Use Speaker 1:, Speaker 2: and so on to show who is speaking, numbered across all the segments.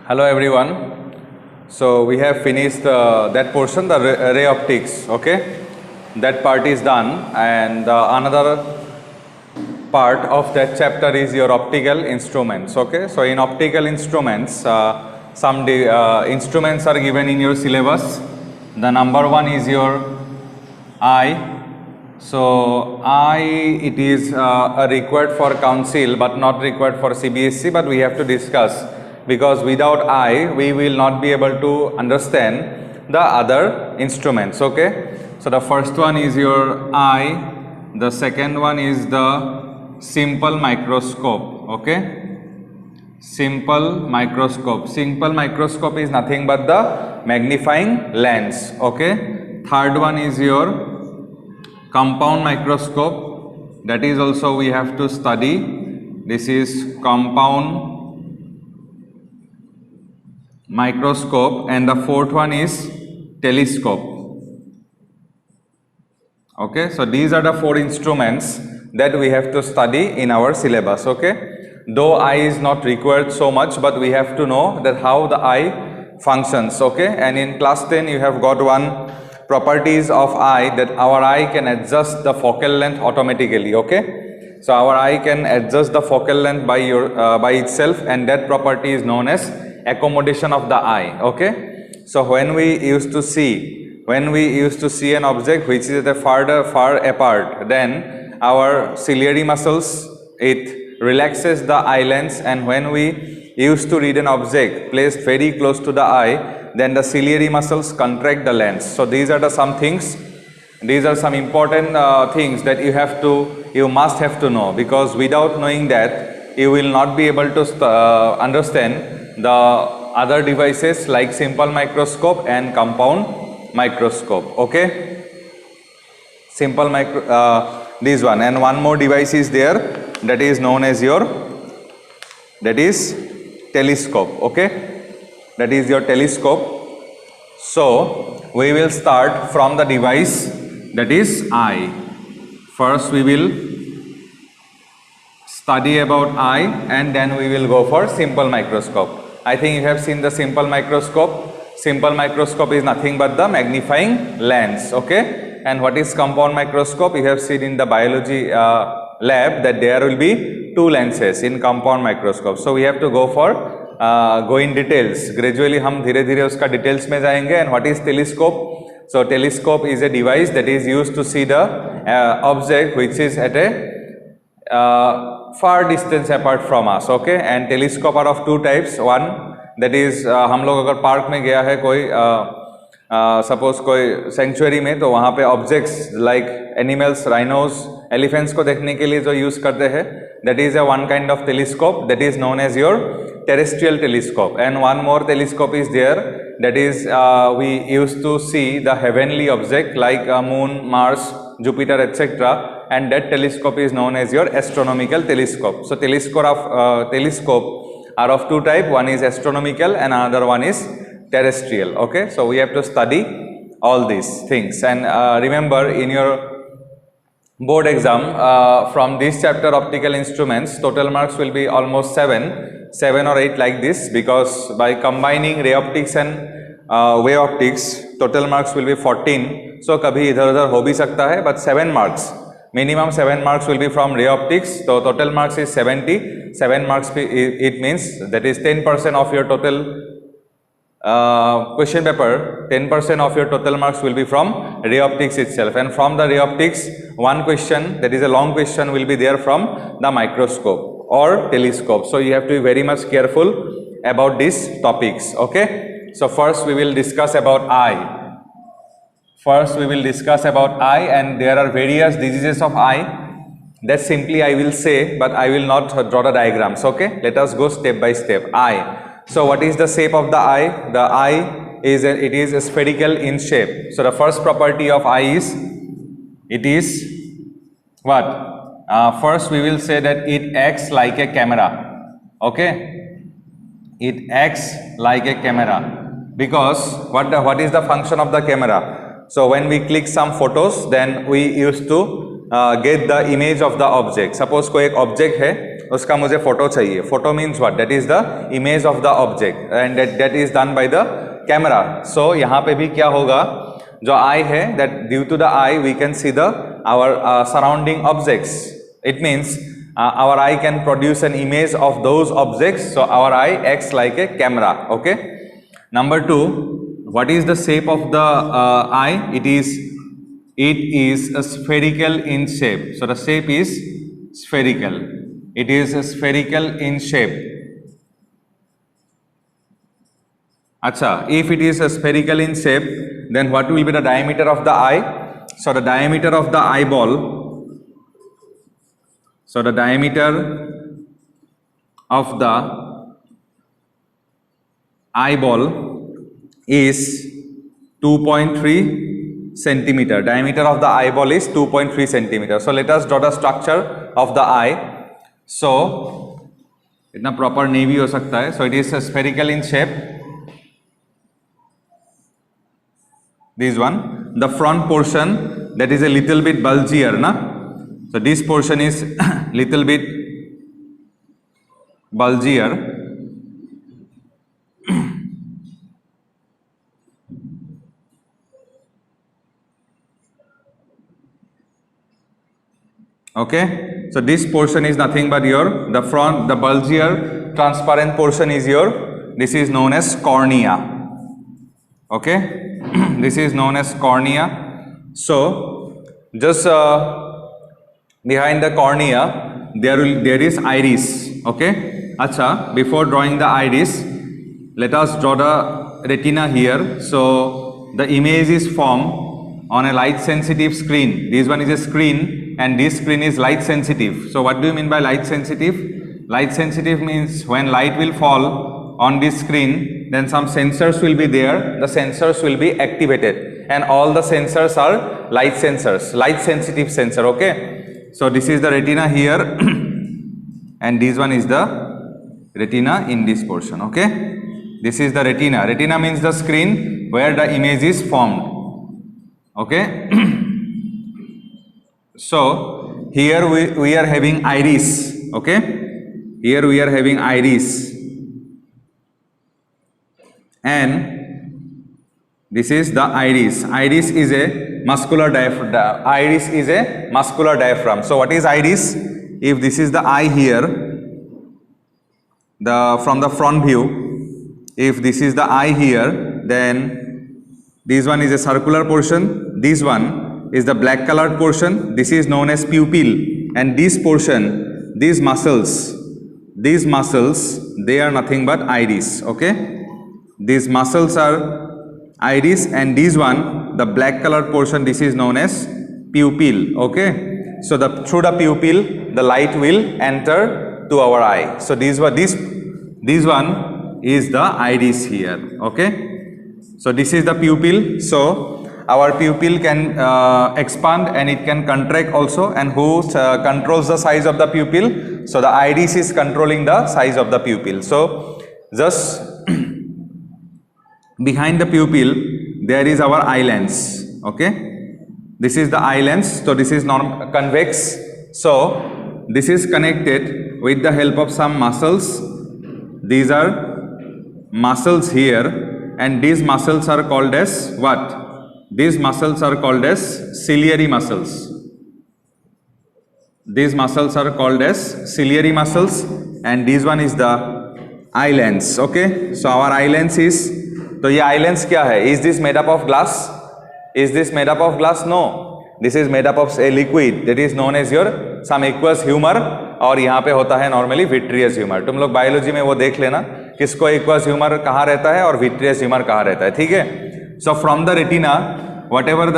Speaker 1: Hello everyone. So we have finished that portion, the ray optics. Okay, that part is done, and another part of that chapter is your optical instruments. Okay, so in optical instruments, some instruments are given in your syllabus. The number one is your eye. So it is required for council but not required for CBSE, but we have to discuss, because without eye we will not be able to understand the other instruments. Okay, so the first one is your eye, the second one is the simple microscope. Okay, simple microscope is nothing but the magnifying lens. Okay, third one is your compound microscope, that is also we have to study. This is compound microscope, and the fourth one is telescope. Okay, so these are the four instruments that we have to study in our syllabus. Okay, though eye is not required so much, but we have to know that how the eye functions. Okay, and in class 10 you have got one properties of eye, that our eye can adjust the focal length automatically. Okay, so our eye can adjust the focal length by itself, and that property is known as accommodation of the eye. Okay, so when we used to see an object which is at a far apart, then our ciliary muscles, it relaxes the eye lens, and when we used to read an object placed very close to the eye, then the ciliary muscles contract the lens. So these are some important things that you must have to know, because without knowing that you will not be able to understand the other devices like simple microscope and compound microscope. Okay, simple this one, and one more device is there, that is known as telescope. Okay, that is your telescope. So we will start from the device that is eye. First we will study about eye, and then we will go for simple microscope. I think you have seen the simple microscope. Simple microscope is nothing but the magnifying lens. Okay, and what is compound microscope? You have seen in the biology lab that there will be two lenses in compound microscope. So we have to go in details. Gradually हम धीरे धीरे उसका details में जाएंगे. And what is telescope? So telescope is a device that is used to see the object which is at a far distance apart from us. Okay, and telescope are of two types. One, that is हम लोग अगर park में गया है कोई suppose कोई century में, तो वहाँ पे objects like animals, rhinos, elephants को देखने के लिए जो यूज करते हैं, that is a one kind of telescope, that is known as your terrestrial telescope. And one more telescope is there, that is we used to see the heavenly object like moon, Mars, Jupiter, etc. And that telescope is known as your astronomical telescope. So telescope are of two types. One is astronomical and another one is terrestrial. Okay, so we have to study all these things. And remember, in your board exam, from this chapter optical instruments, total marks will be almost 7 or 8 like this, because by combining ray optics and wave optics, total marks will be 14. So kabhi idhar udhar ho bhi sakta hai, but 7 marks, minimum 7 marks will be from ray optics. So total marks is 70. 7 marks, it means that is 10% of your total question paper. 10% of your total marks will be from ray optics itself, and from the ray optics, one question, that is a long question, will be there from the microscope or telescope. So you have to be very much careful about these topics. Okay, so first we will discuss about eye. And there are various diseases of eye. That simply I will say, but I will not draw the diagrams. Okay, let us go step by step. Eye. So what is the shape of the eye? The eye is spherical in shape. So the first property of eye is, it is what? First we will say that it acts like a camera. Okay, it acts like a camera, because what is the function of the camera? So when we click some photos, then we used to get the image of the object. Suppose कोई एक object है, उसका मुझे photo चाहिए. Photo means what? That is the image of the object, and that is done by the camera. So यहाँ पे भी क्या होगा? जो eye है, that due to the eye we can see the our surrounding objects. It means our eye can produce an image of those objects. So our eye acts like a camera. Okay. Number 2, what is the shape of the eye? It is a spherical in shape. So the shape is spherical. It is spherical in shape. Acha, if it is spherical in shape, then what will be the diameter of the eye? So the diameter of the eyeball. So the diameter of the eyeball is 2.3 centimeter. Diameter of the eyeball is 2.3 centimeter. So let us draw the structure of the eye. So इतना proper navy हो सकता है. So it is spherical in shape. This one, the front portion, that is a little bit bulgier, na? So this portion is little bit bulgier. Okay, so this portion is nothing but the front, the bulgier transparent portion is this is known as cornea. Okay, this is known as cornea. So just behind the cornea there is iris. Okay, acha, before drawing the iris, let us draw the retina here. So the image is formed on a light sensitive screen. This one is a screen, and this screen is light sensitive. So what do you mean by light sensitive? Light sensitive means when light will fall on this screen, then some sensors will be there. The sensors will be activated, and all the sensors are light sensors, light sensitive sensor. Okay, so this is the retina here and this one is the retina in this portion. Okay, this is the retina. Retina means the screen where the image is formed. Okay. So here we are having iris. Okay, here we are having iris, and this is the iris. Iris is a muscular diaphragm. Iris is a muscular diaphragm. So what is iris? If this is the eye here, from the front view, if this is the eye here, then this one is a circular portion. This one is the black colored portion. This is known as pupil, and this portion, these muscles, they are nothing but iris. Okay, these muscles are iris, and this one, the black colored portion, this is known as pupil. Okay, so through the pupil the light will enter to our eye. So this one is the iris here. Okay, so this is the pupil. So our pupil can expand and it can contract also, and who controls the size of the pupil? So the iris is controlling the size of the pupil. So just behind the pupil there is our eye lens. Okay, this is the eye lens. So this is convex. So this is connected with the help of some muscles. These are muscles here, and these muscles are called as what? These muscles are called as ciliary muscles. These muscles are called as ciliary muscles, and this one is the eye lens. Okay, so our eye lens is, तो ये eye lens क्या है? Is this made up of glass? Is this made up of glass? No, this is made up of a liquid that is known as your some aqueous humor, और यहाँ पे होता है normally vitreous humour. तुम लोग biology में वो देख लेना किसको एक्वस ह्यूमर कहाँ रहता है और विट्रियस ह्यूमर कहाँ रहता है. ठीक है. So from the retina, whatever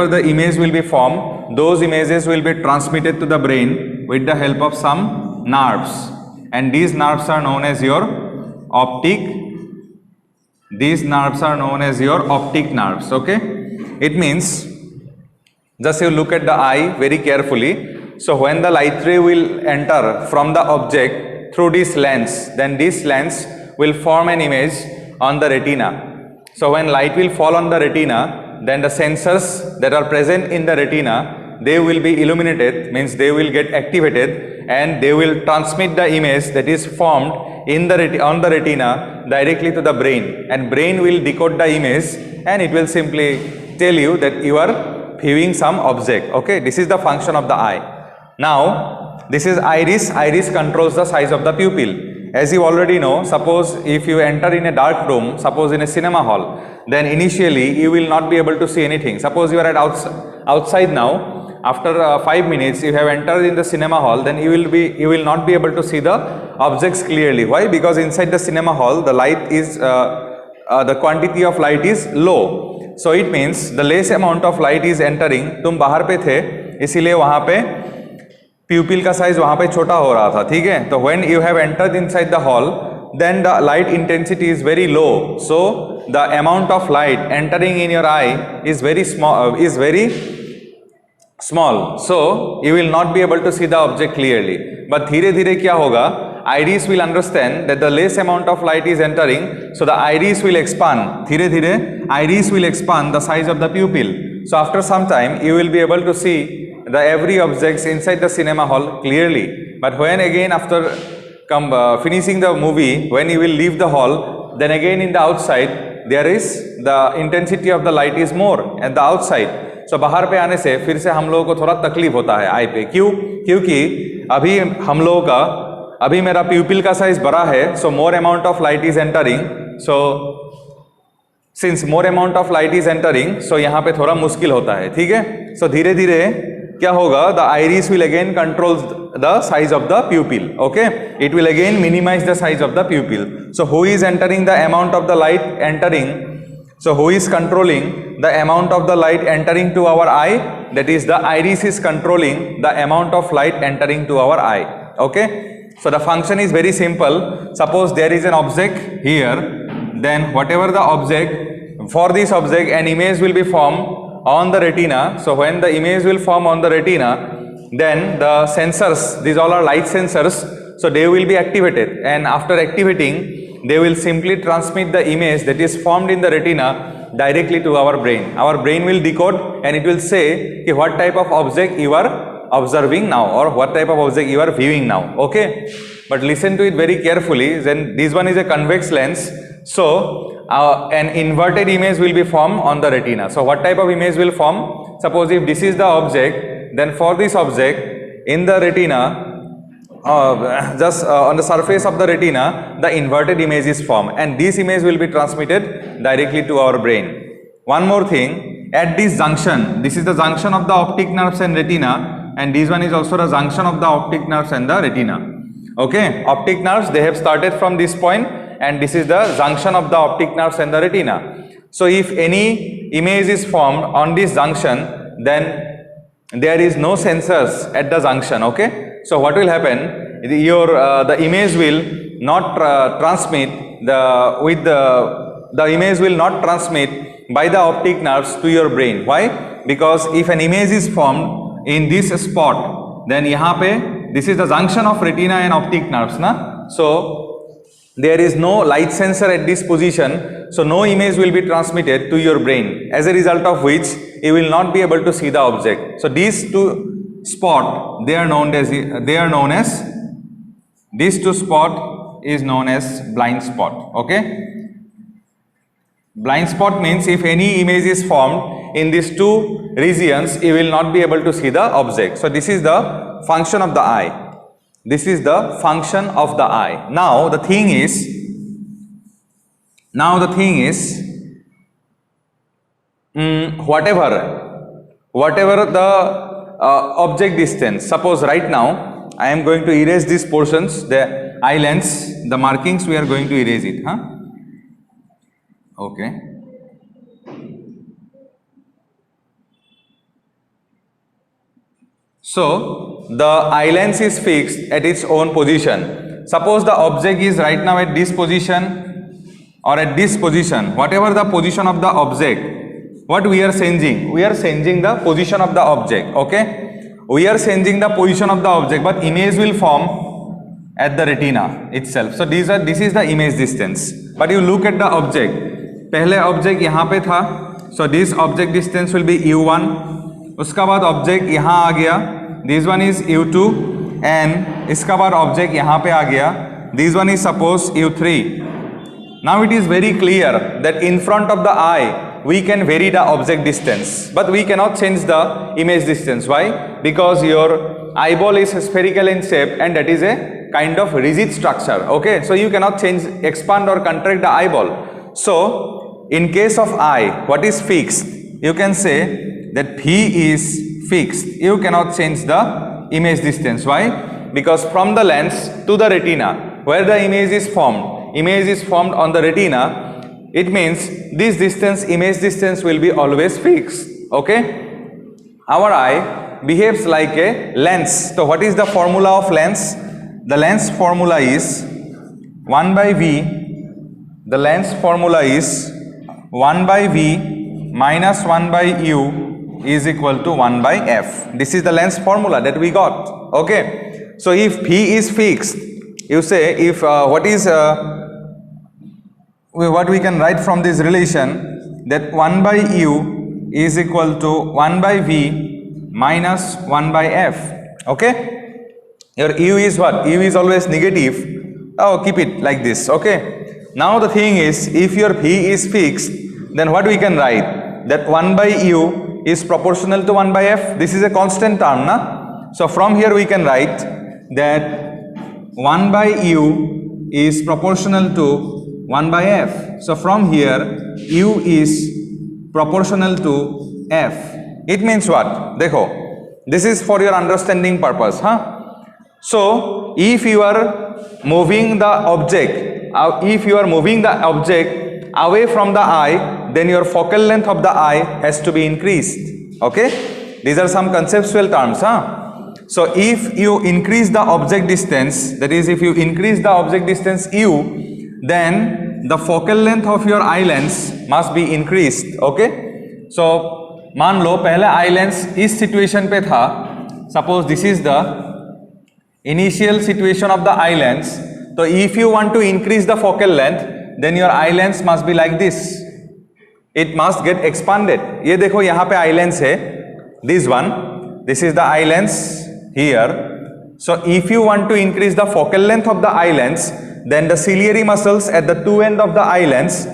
Speaker 1: the image will be formed, those images will be transmitted to the brain with the help of some nerves, and these nerves are known as your optic. These nerves are known as your optic nerves. Okay, it means just you look at the eye very carefully. So when the light ray will enter from the object through this lens, then this lens will form an image on the retina. So when light will fall on the retina, then the sensors that are present in the retina, they will be illuminated, means they will get activated, and they will transmit the image that is formed in the on the retina directly to the brain, and brain will decode the image and it will simply tell you that you are viewing some object. Okay, this is the function of the eye. Now this is iris. Iris controls the size of the pupil. As you already know, suppose if you enter in a dark room, suppose in a cinema hall, then initially you will not be able to see anything. Suppose you are at outside now. After 5 minutes you have entered in the cinema hall, then you will not be able to see the objects clearly. Why? Because inside the cinema hall the light is the quantity of light is low. So it means the less amount of light is entering. तुम बाहर पे थे इसीलिए वहाँ पे pupil का size वहाँ पे छोटा हो रहा था, ठीक है. तो when you have entered inside the hall, then the light intensity is very low. So the amount of light entering in your eye is very small, so you will not be able to see the object clearly. But धीरे धीरे क्या होगा, iris will understand that the less amount of light is entering, so the iris will expand. धीरे धीरे iris will expand the size of the pupil. So after some time you will be able to see the every objects inside the cinema hall clearly. But when again after finishing the movie, when you will leave the hall, then again in the outside there is the intensity of the light is more at the outside. So बाहर पे आने से फिर से हम लोगों को थोड़ा तकलीफ होता है आई पे. क्यों? क्योंकि अभी हम लोगों का अभी मेरा प्यूपिल का साइज बड़ा है, so more amount of light is entering. So since more amount of light is entering, so यहाँ पे थोड़ा मुश्किल होता है, ठीक है. सो धीरे धीरे क्या होगा, the iris will again control the size of the pupil. Okay, it will again minimise the size of the pupil. So who is entering the amount of the light entering, so who is controlling the amount of the light entering to our eye? That is, the iris is controlling the amount of light entering to our eye. Okay, so the function is very simple. Suppose there is an object here, then whatever the object, for this object an image will be formed on the retina. So when the image will form on the retina, then the sensors, these all are light sensors, so they will be activated, and after activating they will simply transmit the image that is formed in the retina directly to our brain. Our brain will decode and it will say कि what type of object you are observing now or what type of object you are viewing now. Okay, but listen to it very carefully. Then this one is a convex lens, so an inverted image will be formed on the retina. So what type of image will form? Suppose if this is the object, then for this object in the retina, just on the surface of the retina, the inverted image is formed, and this image will be transmitted directly to our brain. One more thing, at this junction, this is the junction of the optic nerves and retina, and this one is also the junction of the optic nerves and the retina. Okay, optic nerves, they have started from this point, and this is the junction of the optic nerves and the retina. So if any image is formed on this junction, then there is no sensors at the junction. Okay, so what will happen, the image will not transmit the image will not transmit by the optic nerves to your brain. Why? Because if an image is formed in this spot, then यहाँ पे this is the junction of retina and optic nerves ना, so there is no light sensor at this position, so no image will be transmitted to your brain, as a result of which you will not be able to see the object. So these two spot, they are known as these two spot is known as blind spot. Okay, blind spot means if any image is formed in these two regions, you will not be able to see the object. So this is the function of the eye. This is the function of the eye. Now the thing is whatever the object distance, suppose right now I am going to erase these portions, the eye lens, the markings, we are going to erase it. Okay, so the eye lens is fixed at its own position. Suppose the object is right now at this position or at this position, whatever the position of the object, what we are changing? We are changing the position of the object. Okay, we are changing the position of the object, but image will form at the retina itself. So this is the image distance. But you look at the object, पहले object यहाँ पे था, so this object distance will be u1. उसका बाद object यहाँ आ गया, this one is u2, and इसका बाद ऑब्जेक्ट यहाँ पे आ गया, this one is suppose u3. Now it is very clear that in front of the I we can vary the object distance, but we cannot change the image distance. Why? Because your eyeball is spherical in shape and that is a kind of rigid structure. Okay, so you cannot change, expand or contract the eyeball. So in case of eye, what is fixed? You can say that P is fixed. You cannot change the image distance. Why? Because from the lens to the retina, where the image is formed on the retina, it means this distance, image distance will be always fixed. Okay, our eye behaves like a lens. So what is the formula of lens? The lens formula is 1 by v. The lens formula is 1 by v minus 1 by u is equal to 1 by f. This is the lens formula that we got. Okay, so if p is fixed, you say if what we can write from this relation, that 1 by u is equal to 1 by v minus 1 by f. Okay, your u is what? U is always negative. Oh, keep it like this. Okay, now the thing is, if your p is fixed, then what we can write? That 1 by u is proportional to 1 by f. This is a constant term, na? So from here we can write that 1 by u is proportional to 1 by f. So from here u is proportional to f. It means what? Dekho, this is for your understanding purpose, huh? So if you are moving the object away from the eye, then your focal length of the eye has to be increased. Okay, these are some conceptual terms, huh? So if you increase the object distance, that is if you increase the object distance u, then the focal length of your eye lens must be increased. Okay, so मान लो पहले eye lens इस situation पे था, suppose this is the initial situation of the eye lens. तो if you want to increase the focal length, then your eye lens must be like this, it must get expanded. ये देखो यहाँ पे eye lens है, this one, this is the eye lens here. So if you want to increase the focal length of the eye lens, then the ciliary muscles at the two end of the eye lens,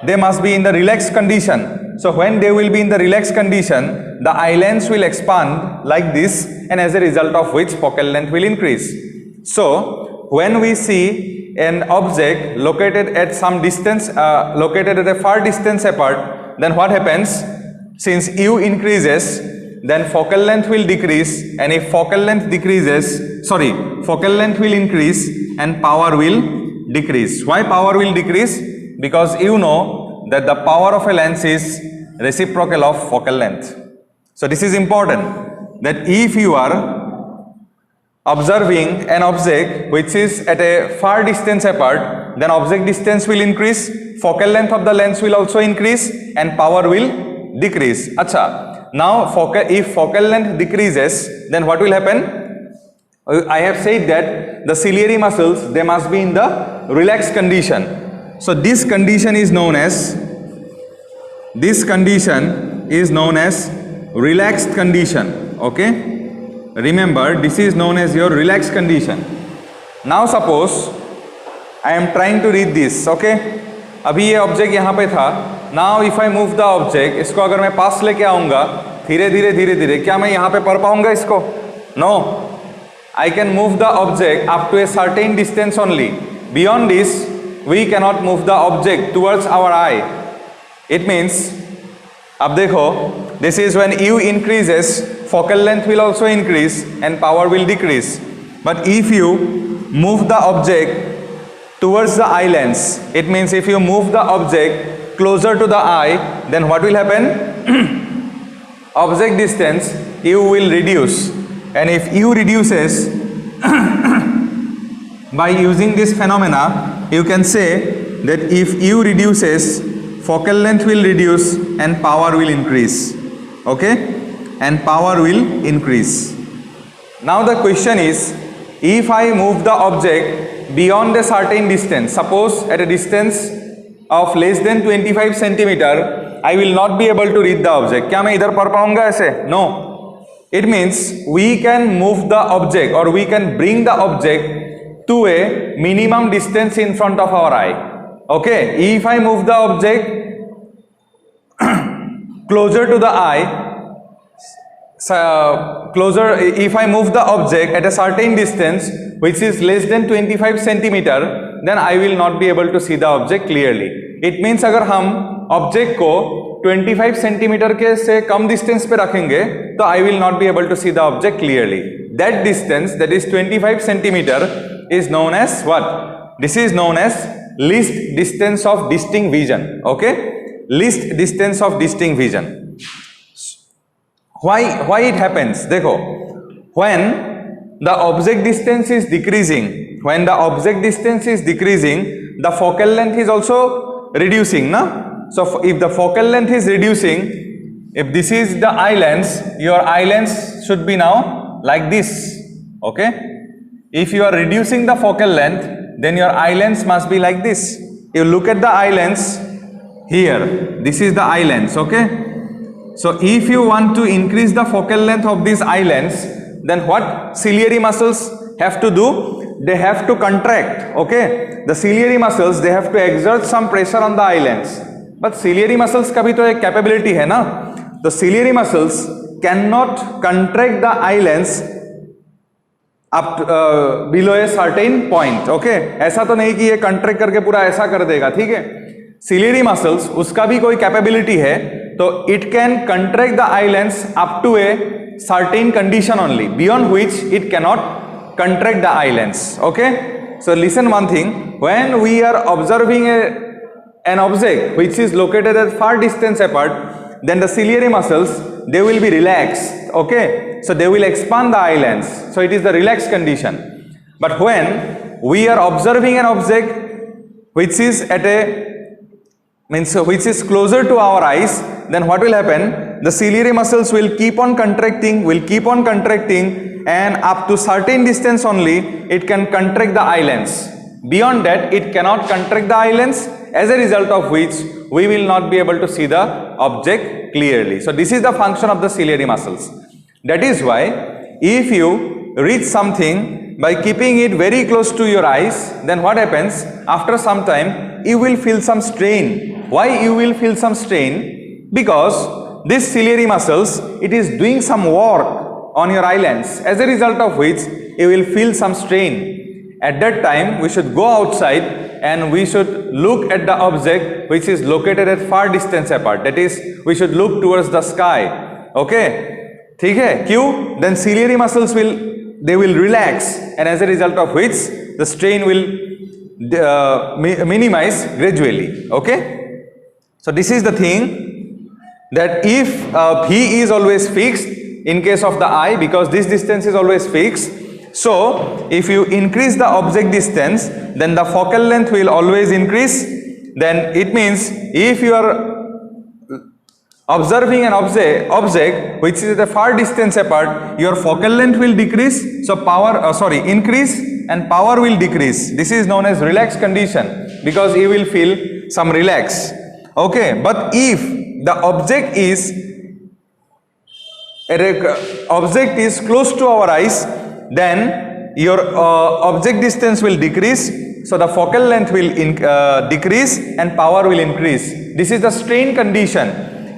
Speaker 1: they must be in the relaxed condition. So when they will be in the relaxed condition, the eye lens will expand like this, and as a result of which focal length will increase. So when we see an object located at some distance, located at a far distance apart, then what happens? Since u increases, then focal length will decrease, and if focal length decreases, focal length will increase and power will decrease. Why power will decrease? Because you know that the power of a lens is reciprocal of focal length. So this is important, that if you are observing an object which is at a far distance apart, then object distance will increase, focal length of the lens will also increase, and power will decrease. Acha, now if focal length decreases, then what will happen? I have said that the ciliary muscles, they must be in the relaxed condition. So this condition is known as relaxed condition. Okay, remember this is known as your relaxed condition. Now suppose I am trying to read this. Okay, अभी ये object यहाँ पे था. Now if I move the object, इसको अगर मैं पास लेके आऊँगा धीरे धीरे, क्या मैं यहाँ पे पढ़ पाऊँगा इसको? No, I can move the object up to a certain distance only. Beyond this we cannot move the object towards our eye. It means, अब देखो, this is when you increases, focal length will also increase and power will decrease. But if you move the object towards the eye lens, it means if you move the object closer to the eye, then what will happen? Object distance u will reduce, and if u reduces by using this phenomena, you can say that if u reduces, focal length will reduce and power will increase. Okay, and power will increase. Now the question is, if I move the object beyond a certain distance, suppose at a distance of less than 25 centimeter, I will not be able to read the object. क्या मैं इधर पढ़ पाऊंगा ऐसे? No. It means we can move the object or we can bring the object to a minimum distance in front of our eye. Okay, if I move the object closer to the eye, if I move the object at a certain distance which is less than 25 centimeter, then I will not be able to see the object clearly. It means अगर हम object को 25 centimetre के से कम distance पे रखेंगे तो I will not be able to see the object clearly. That distance, that is 25 centimeter, is known as what? This is known as least distance of distinct vision. Okay, least distance of distinct vision. Why it happens? देखो, when the object distance is decreasing, the focal length is also reducing, na? So if the focal length is reducing, if this is the eye lens, your eye lens should be now like this. Okay, if you are reducing the focal length, then your eye lens must be like this. You look at the eye lens here, this is the eye lens. Okay, so if you want to increase the focal length of this eye lens, then what ciliary muscles have to do? They have to contract. Okay, the ciliary muscles, they have to exert some pressure on the eye lens. But ciliary muscles का भी तो एक capability है ना. The ciliary muscles cannot contract the eye lens up below a certain point. Okay, ऐसा तो नहीं कि ये contract करके पूरा ऐसा कर देगा, ठीक है. Ciliary muscles उसका भी कोई कैपेबिलिटी है, तो it can contract the eye lens up to a certain condition only, beyond which it cannot contract the eye lens. Okay, so listen one thing. When we are observing an object which is located at far distance apart, then the ciliary muscles, they will be relaxed. Okay, so they will expand the eye lens, so it is the relaxed condition. But when we are observing an object which is at a which is closer to our eyes, then what will happen? The ciliary muscles will keep on contracting, and up to certain distance only it can contract the eye lens. Beyond that it cannot contract the eye lens, as a result of which we will not be able to see the object clearly. So this is the function of the ciliary muscles. That is why if you read something by keeping it very close to your eyes, then what happens? After some time you will feel some strain. Why you will feel some strain? Because this ciliary muscles, it is doing some work on your eye lens, as a result of which you will feel some strain. At that time we should go outside and we should look at the object which is located at far distance apart. That is, we should look towards the sky. Okay, ठीक है? क्यों? Then ciliary muscles will relax, and as a result of which the strain will minimize gradually. Okay, so this is the thing, that if V is always fixed in case of the eye, because this distance is always fixed. So if you increase the object distance, then the focal length will always increase. Then it means if you are observing an object which is at a far distance apart, your focal length will decrease, so increase, and power will decrease. This is known as relaxed condition, because you will feel some relax. Okay, but if the object is close to our eyes, then your object distance will decrease, so the focal length will decrease and power will increase. This is the strain condition,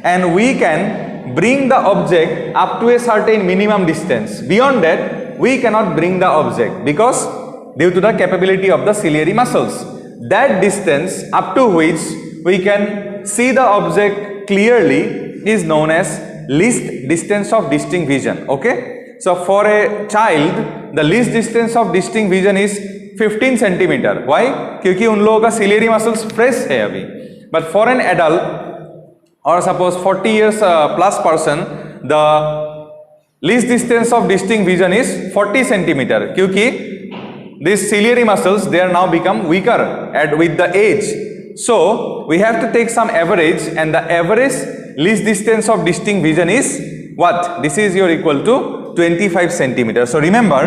Speaker 1: and we can bring the object up to a certain minimum distance. Beyond that we cannot bring the object, because due to the capability of the ciliary muscles, that distance up to which we can see the object clearly is known as least distance of distinct vision. Okay, so for a child the least distance of distinct vision is 15 centimeter. Why? क्योंकि उन लोगों का ciliary muscles fresh है अभी. But for an adult or suppose 40 years plus person, the least distance of distinct vision is 40 centimeter. क्योंकि these ciliary muscles, they are now become weaker with the age. So we have to take some average, and the average least distance of distinct vision is what? This is your equal to 25 centimeters. So remember,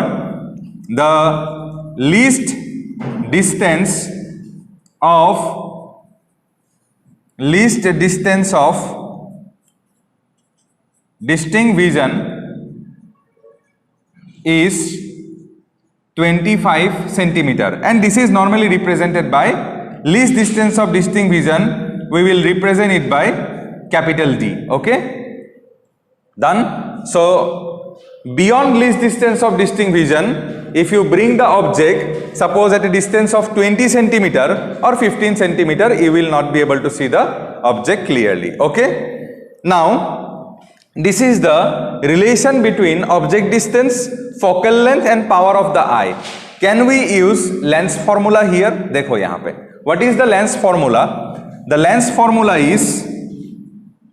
Speaker 1: the least distance of least distance of distinct vision is 25 centimeter, and this is normally represented by least distance of distinct vision. We will represent it by capital D. Okay, done. So beyond least distance of distinct vision, if you bring the object, suppose at a distance of 20 centimeter or 15 centimeter, you will not be able to see the object clearly. Okay, now this is the relation between object distance, focal length and power of the eye. Can we use lens formula here? देखो यहाँ पे, what is the lens formula? The lens formula is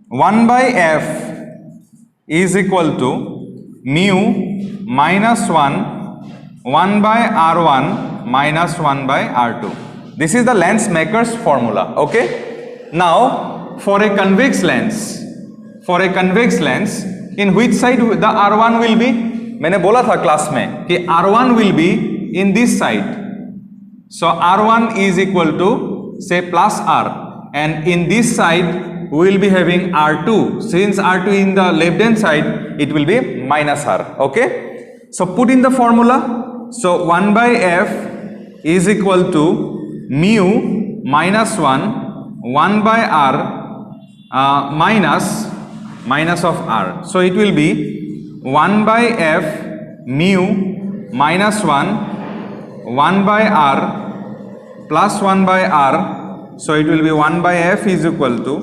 Speaker 1: 1 by f is equal to mu minus 1 by r1 minus 1 by r2. This is the lens maker's formula. Okay, now for a convex lens, in which side the r1 will be? मैंने बोला था class में कि r1 will be in this side. So r1 is equal to say plus r, and in this side we will be having r2. Since r2 in the left hand side, it will be minus r. Okay, so put in the formula. So 1 by f is equal to mu minus 1 by r minus of r. So it will be 1 by f mu minus 1 by r plus 1 by r. So it will be 1 by f is equal to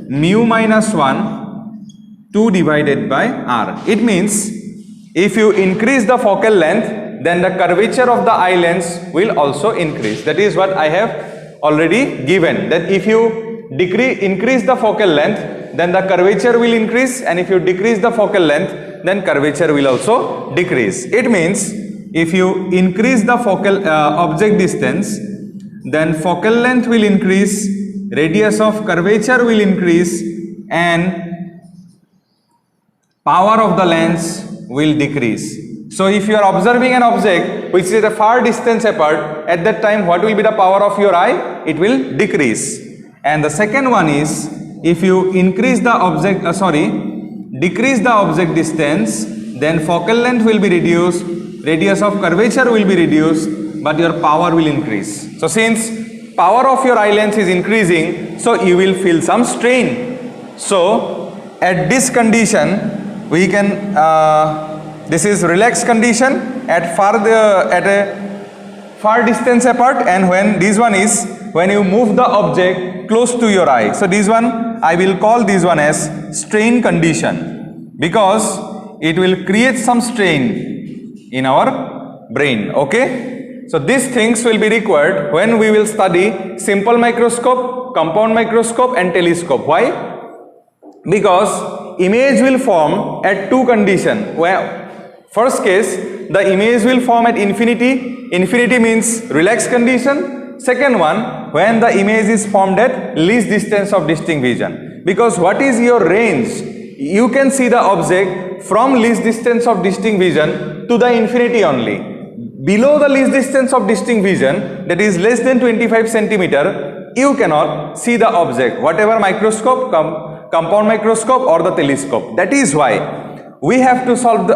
Speaker 1: mu minus 1 2 divided by r. It means if you increase the focal length, then the curvature of the eye lens will also increase. That is what I have already given, that if you increase the focal length, then the curvature will increase, and if you decrease the focal length, then curvature will also decrease. It means if you increase the focal object distance, then focal length will increase, radius of curvature will increase, and power of the lens will decrease. So if you are observing an object which is at a far distance apart, at that time what will be the power of your eye? It will decrease. And the second one is, if you increase the object decrease the object distance, then focal length will be reduced, radius of curvature will be reduced, but your power will increase. So since power of your eye lens is increasing, so you will feel some strain. So at this condition we can this is relaxed condition at a far distance apart, and when this one is when you move the object close to your eye. So this one I will call this one as strain condition, because it will create some strain in our brain. Okay, so these things will be required when we will study simple microscope, compound microscope and telescope. Why? Because image will form at two conditions. Where first case, the image will form at infinity. Infinity means relaxed condition. Second one, when the image is formed at least distance of distinct vision. Because what is your range? You can see the object from least distance of distinct vision to the infinity only. Below the least distance of distinct vision, that is less than 25 centimeter, you cannot see the object, whatever microscope, compound microscope or the telescope. That is why we have to solve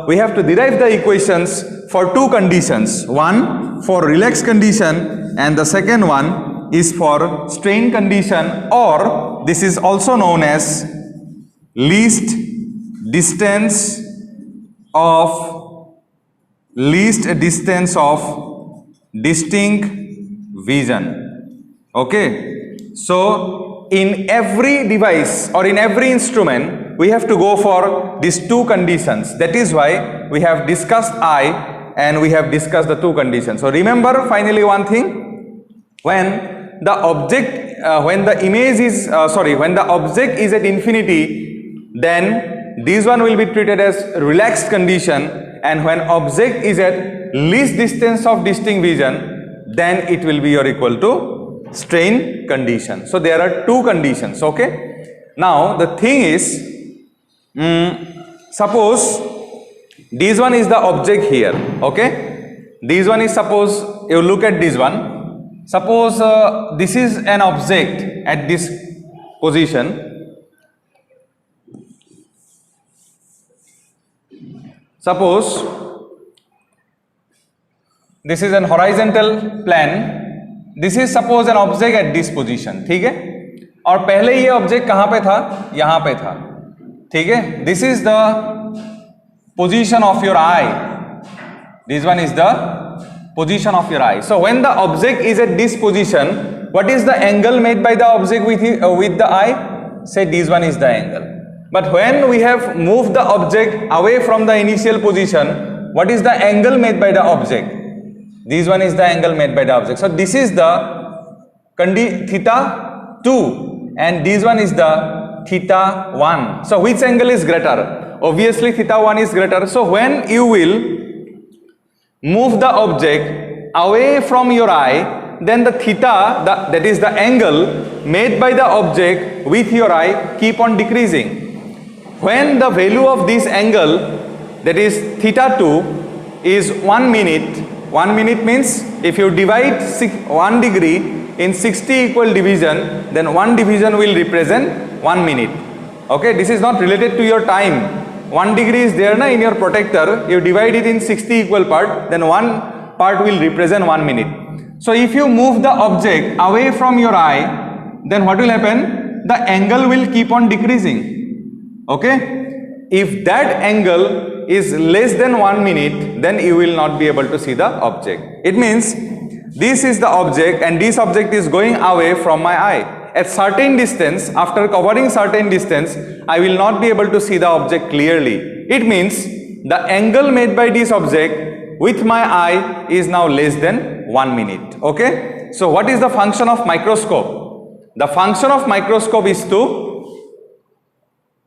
Speaker 1: we have to derive the equations for two conditions. One for relaxed condition and the second one is for strain condition, or this is also known as least distance of distinct vision. Okay, so in every device or in every instrument we have to go for these two conditions. That is why we have discussed eye and we have discussed the two conditions. So remember finally one thing, when the object when the object is at infinity, then this one will be treated as relaxed condition, and when object is at least distance of distinct vision, then it will be equal to strain condition. So there are two conditions. Okay, now the thing is, suppose this one is the object here. Okay, this one is, suppose you look at this one. suppose this is an object at this position. Suppose this is an horizontal plane. This is suppose an object at this position. ठीक है, और पहले ये object कहां पे था? यहां पे था. ठीक है, this is the position of your eye. This one is the position of your eye. So when the object is at this position, what is the angle made by the object with the eye? Say this one is the angle. But when we have moved the object away from the initial position, what is the angle made by the object? This one is the angle made by the object. So this is the theta 2 and this one is the theta 1. So which angle is greater? Obviously theta 1 is greater. So when you will move the object away from your eye, then the theta, that is the angle made by the object with your eye, keep on decreasing. When the value of this angle, that is theta 2, is 1 minute, 1 minute means if you divide 1 degree in 60 equal division, then 1 division will represent 1 minute. Okay, this is not related to your time. 1 degree is there na in your protector, you divide it in 60 equal part, then 1 part will represent 1 minute. So if you move the object away from your eye, then what will happen? The angle will keep on decreasing. Okay, if that angle is less than 1 minute, then you will not be able to see the object. It means this is the object and this object is going away from my eye. At certain distance, after covering certain distance, I will not be able to see the object clearly. It means the angle made by this object with my eye is now less than 1 minute. Okay, so what is the function of microscope? The function of microscope is to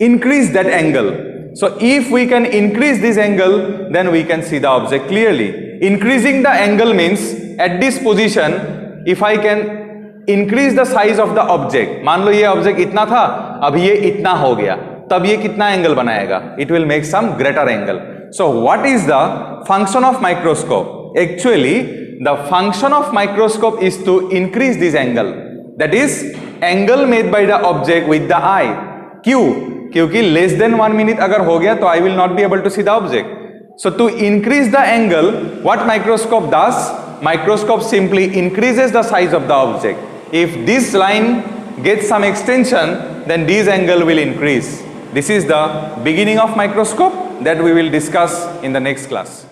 Speaker 1: increase that angle. So if we can increase this angle, then we can see the object clearly. Increasing the angle means at this position, if I can increase the size of the object, मान लो ये object इतना था, अब ये इतना हो गया, तब ये कितना angle बनाएगा? It will make some greater angle. So what is the function of microscope? Actually, the function of microscope is to increase this angle. That is angle made by the object with the eye. क्यों? क्योंकि less than 1 minute अगर हो गया तो I will not be able to see the object. So to increase the angle, what microscope does? Microscope simply increases the size of the object. If this line gets some extension, then this angle will increase. This is the beginning of microscope that we will discuss in the next class.